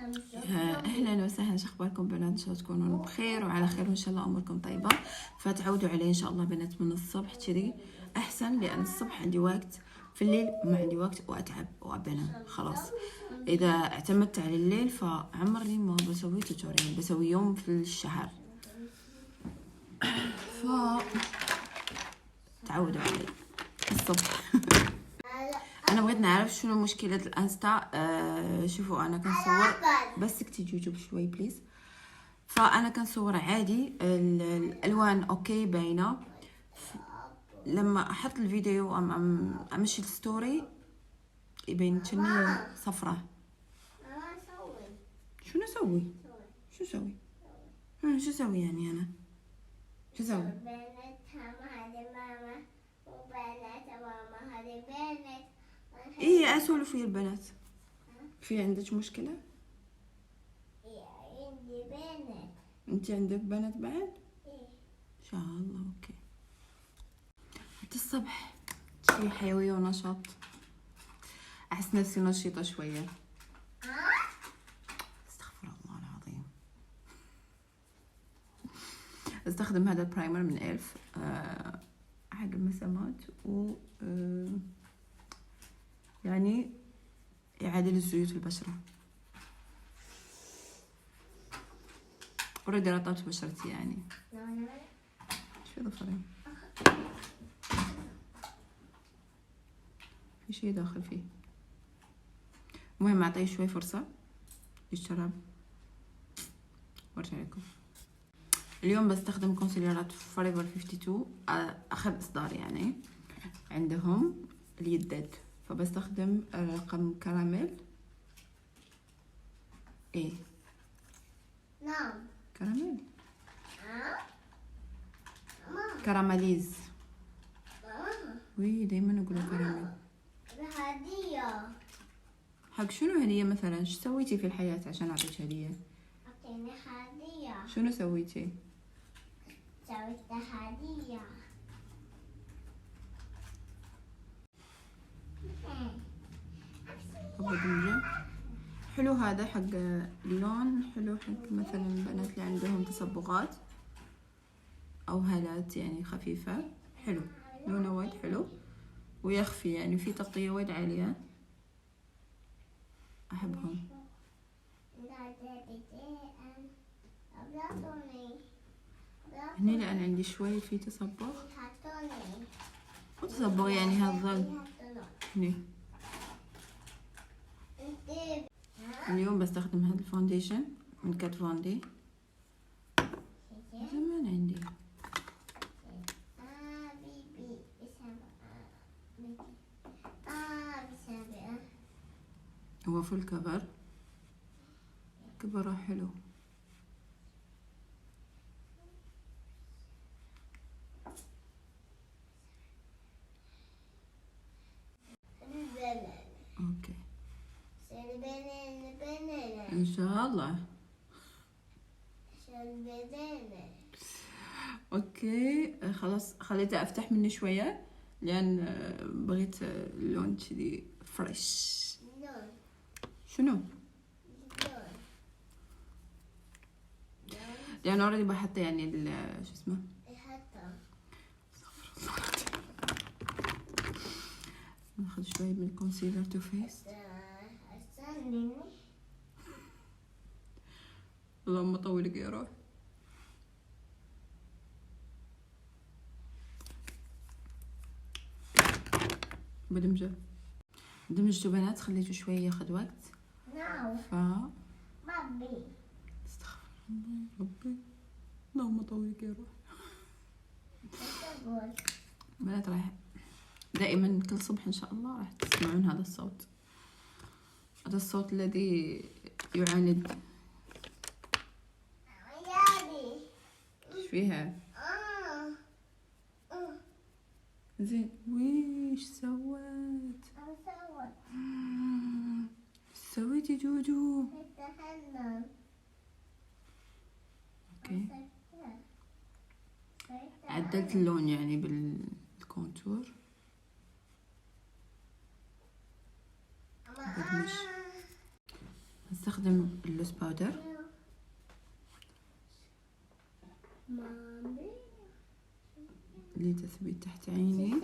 اهلا وسهلا، شو اخباركم بنات؟ ان شاء الله تكونوا بخير وعلى خير وان شاء الله اموركم طيبه. فتعودوا علي ان شاء الله بنات من الصبح كذي احسن، لان الصبح عندي وقت، في الليل ما عندي وقت واتعب وابنام خلاص. اذا اعتمدت على الليل فعمري ما بسوي توتوريال، بسوي يوم في الشهر. ف تعودوا علي الصبح. انا بغيت نعرف شنو مشكله الانستا. شوفوا انا كنصور، بس اكتي جوجو بشوي بليز. فانا كنصور عادي، الالوان اوكي باينه. لما احط الفيديو امشي الستوري يبين كني صفرة. شنو اسوي؟ شو اسوي؟ شو اسوي يعني انا؟ شو اسوي؟ ايه اسولف ويا البنات. في عندك مشكله؟ عندي بنات. انت عندك بنات بعد؟ ايه ان شاء الله. اوكي. حتى الصبح شي حيوية ونشاط، احس نفسي نشيطة شوية. استغفر الله العظيم. استخدم هذا البرايمر من إلف حق المسامات، و يعني يعادل الزيوت في البشرة. اوريدي رطبت بشرتي يعني. شو ظفرين؟ في شي داخل فيه. المهم اعطيه شوي فرصة للشراب وارجع لكم. اليوم بستخدم كونسيلرات فوريفر 52، اخر اصدار يعني عندهم اليدد، فبستخدم رقم كراميل. ايه نعم. كراميل، كراميليز. وي دايما اقول كراميل. هدية. حق شنو هدية مثلا؟ ايش سويتي في الحياة عشان اعطيك هدية؟ أعطيني هدية. شنو سويتي؟ سويت هدية. ابو دنجة حلو، هذا حق اللون حلو، حق مثلا البنات اللي عندهم تصبغات او هالات يعني خفيفة. حلو، لونه وايد حلو ويخفي، يعني في تغطية وايد عالية، احبهم. هني لان عندي شوي في تصبغ، مو تصبغ يعني هالظل هني. اليوم بستخدم هذا الفونديشن من كات فوندي، زمان عندي. هو فول كفر، كبره حلو. اوكي ان شاء الله. اوكي خلاص، خليته افتح مني شويه لان بغيت اللون كذي فريش. شنو؟ لان اوريدي بحط يعني شو اسمه، ناخذ شوي من الكونسيلر تو فيس. اللهم طولك يا روح. بدمجه دمجته بنات، خليته شوي ياخذ وقت. ف استغفر الله ربي، اللهم طولك يا روح. بنات راح دائما كل صبح ان شاء الله راح تسمعون هذا الصوت، هذا الصوت الذي يعاند. ايش فيها؟ زين. ويش سويت؟ سويتي جوجو؟ اوكي عدلت اللون يعني بالكونتور. نستخدم اللوز باودر. مامي لتثبيت تحت عيني.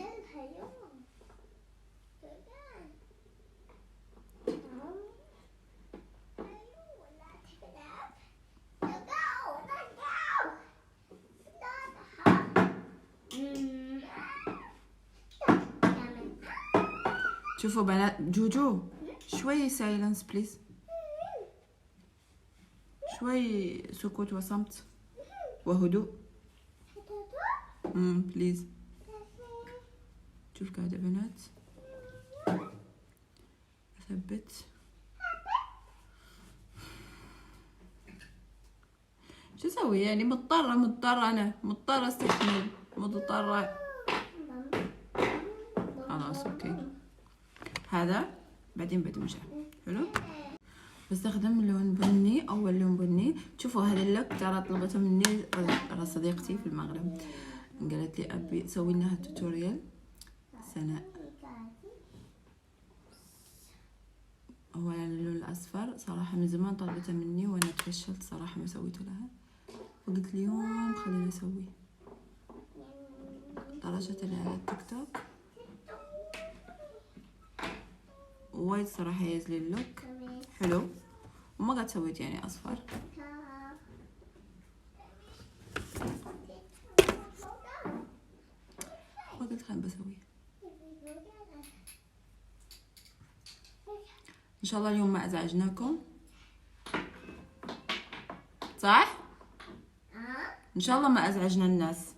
شوفوا بنات، جوجو شوي سايلنس بليز، شوي سكوت وصمت وهدوء. بليز. شوف قاعدة بنات، أثبت. شو أسوي يعني؟ مضطرة أنا مضطرة أستحمل، مضطرة. خلاص أوكي. هذا بعدين بدمجه. حلو. بستخدم لون بني، أول لون بني. شوفوا هذا اللوك ترى طلبته مني صديقتي في المغرب، قالت لي أبي سوي لنا توتوريال. سناء. أولا اللون الأصفر صراحة من زمان طلبته مني وأنا تفشلت صراحة ما سويته لها، فقلت اليوم خليني أسويه. درجة اللي على التيك توك وايد صراحة يزلي اللوك حلو، وما قد سويت يعني أصفر. فقلت خليني بسويه إن شاء الله. اليوم ما أزعجناكم صح؟ إن شاء الله ما أزعجنا الناس.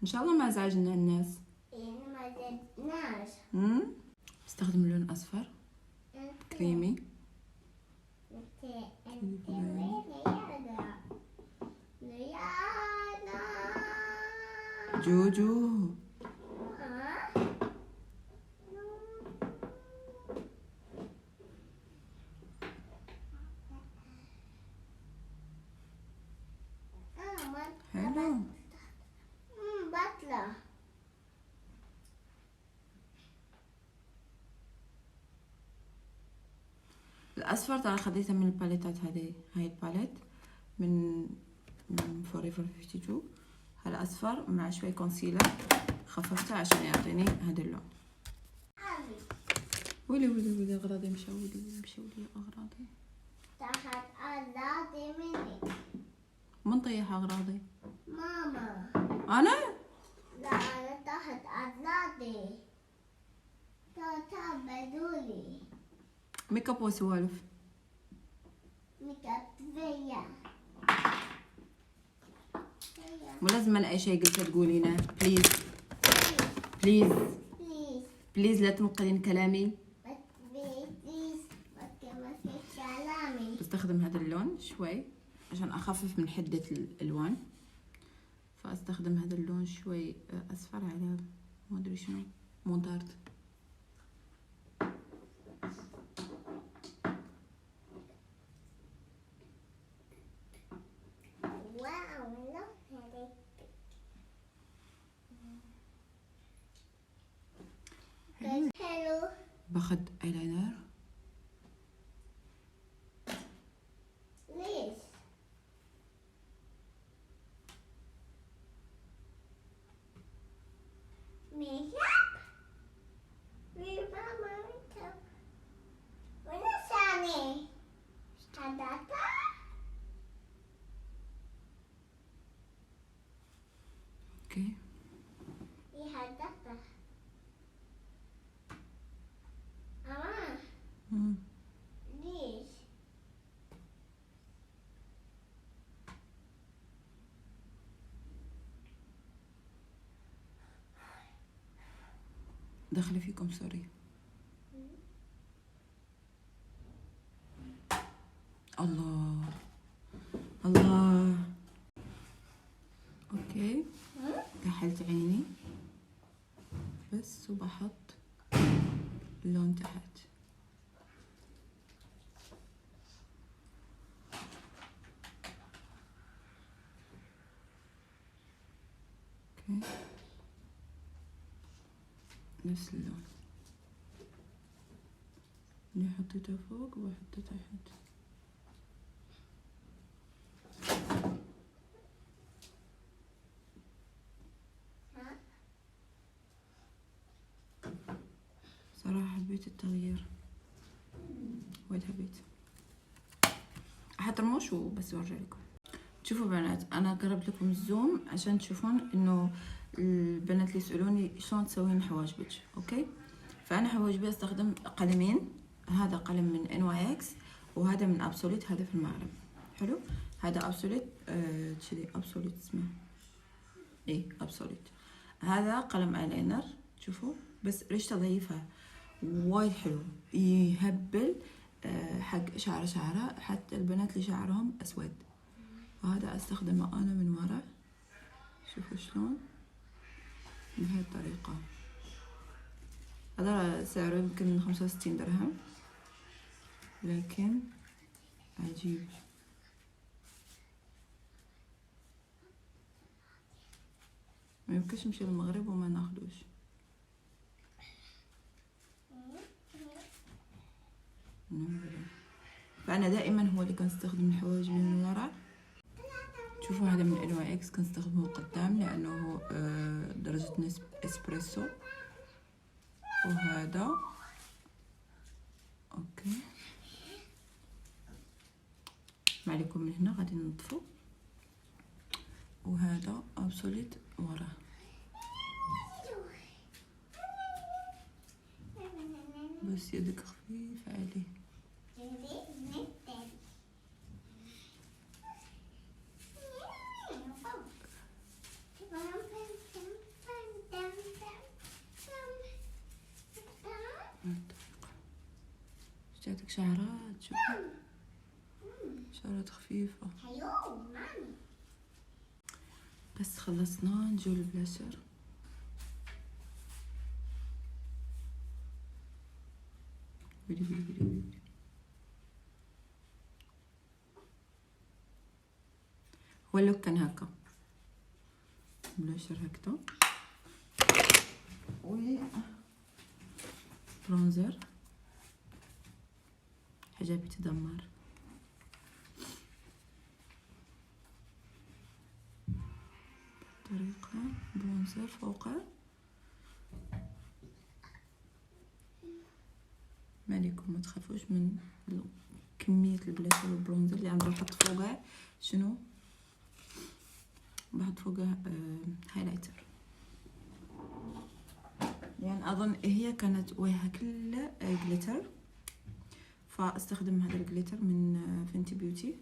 إن شاء الله ما أزعجنا الناس. استخدم اللون الأصفر كريمي. جوجو حلو. بطلة. الأصفر ترى خديته من الباليتات هذه، هاي الباليت من فوريفر 52. هذا أصفر مع شوي كونسيلر خففته عشان يعطيني هذا اللون. ولي أغراضي مشاو لي أغراضي. تحت أغراضي مني. من طيح أغراضي؟ ماما. أنا؟ لا أنا تحت أغراضي. تاتا بدولي. ميك اب وسوالف. ميك اب فيا. مو لازم أي شيء قلت تقولينه. بليز بليز بليز بليز لا تنقلين كلامي. بليز ما تمسك كلامي. بستخدم هذا اللون شوي عشان أخفف من حدة الألوان، فأستخدم هذا اللون شوي أصفر على ما أدري شنو، مونتارد. حلو. باخد ايلاينر. ليش؟ ميك اب؟ وين ماما ميك اب؟ وين ثاني؟ هداتا؟ اوكي. ايه هداتا؟ ليش؟ دخلي فيكم سوري. الله الله. اوكي كحلت عيني بس وبحط اللون تحت. اوكي نفس اللون. اللي حطيته فوق وحطه تحت. صراحة حبيت التغيير وايد حبيت. احط رموش وبس وارجع لكم. شوفوا بنات، انا قربت لكم الزوم عشان تشوفون انه البنات اللي يسألوني شلون تسوين حواجبك. اوكي، فانا حواجبي استخدم قلمين. هذا قلم من NYX وهذا من ابسوليت، هذا في المغرب. حلو، هذا ابسوليت كذي ابسوليت اسمه ايه ابسوليت. هذا قلم ايلاينر، شوفوا بس ريشته ضعيفه وايد حلو، يهبل حق شعره حتى البنات اللي شعرهم اسود. وهذا استخدمه انا من ورا، شوفوا شلون بهاي الطريقه. هذا سعره يمكن 65 درهم لكن عجيب. ما يمكنش نمشي للمغرب وما ناخدوش. فانا دائما هو اللي كنستخدم الحواجب من ورا. شوفوا هذا من NYX كنستخدمه قدام لانه درجة اسبريسو. وهذا اوكي، ما عليكم من هنا غادي ننظفه. وهذا ابسوليت ورا. بس يدك خفيف عليه. جاتك شعرات، شوفي شعرات خفيفة. بس خلصنا، نجو البلاشر. هو اللوك كان هكا، بلاشر هكذا و برونزر، حجابي تدمر. طريقة برونزر فوقه. ما عليكم، ما تخافوش من كمية البلاشر والبرونزر اللي عم بحط فوقه. شنو بحط فوقه؟ هايلايتر. يعني اظن هي كانت وجهها كله جليتر، فاستخدم هذا الجليتر من فينتي بيوتي.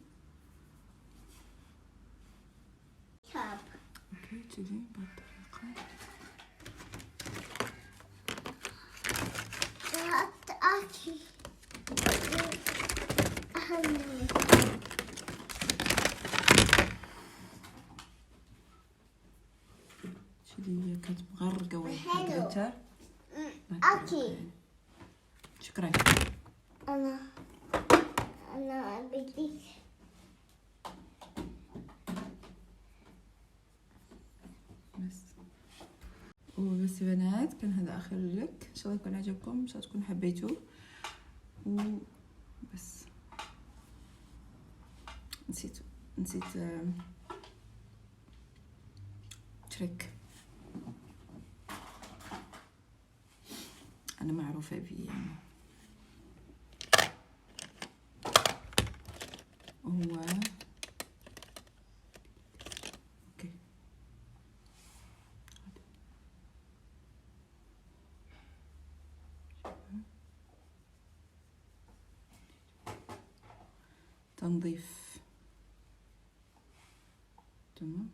اوكي كذي بهالطريقة. كذي كانت مغرقة وجهها جليتر. شكرا. أنا بدي بس وبس يا بنات، كان هذا آخر لوك. إن شاء الله يكون عجبكم، إن شاء الله تكونوا حبيتوه. وبس نسيت تريك أنا معروفة بيه يعني. هو اوكي تنظيف تمام.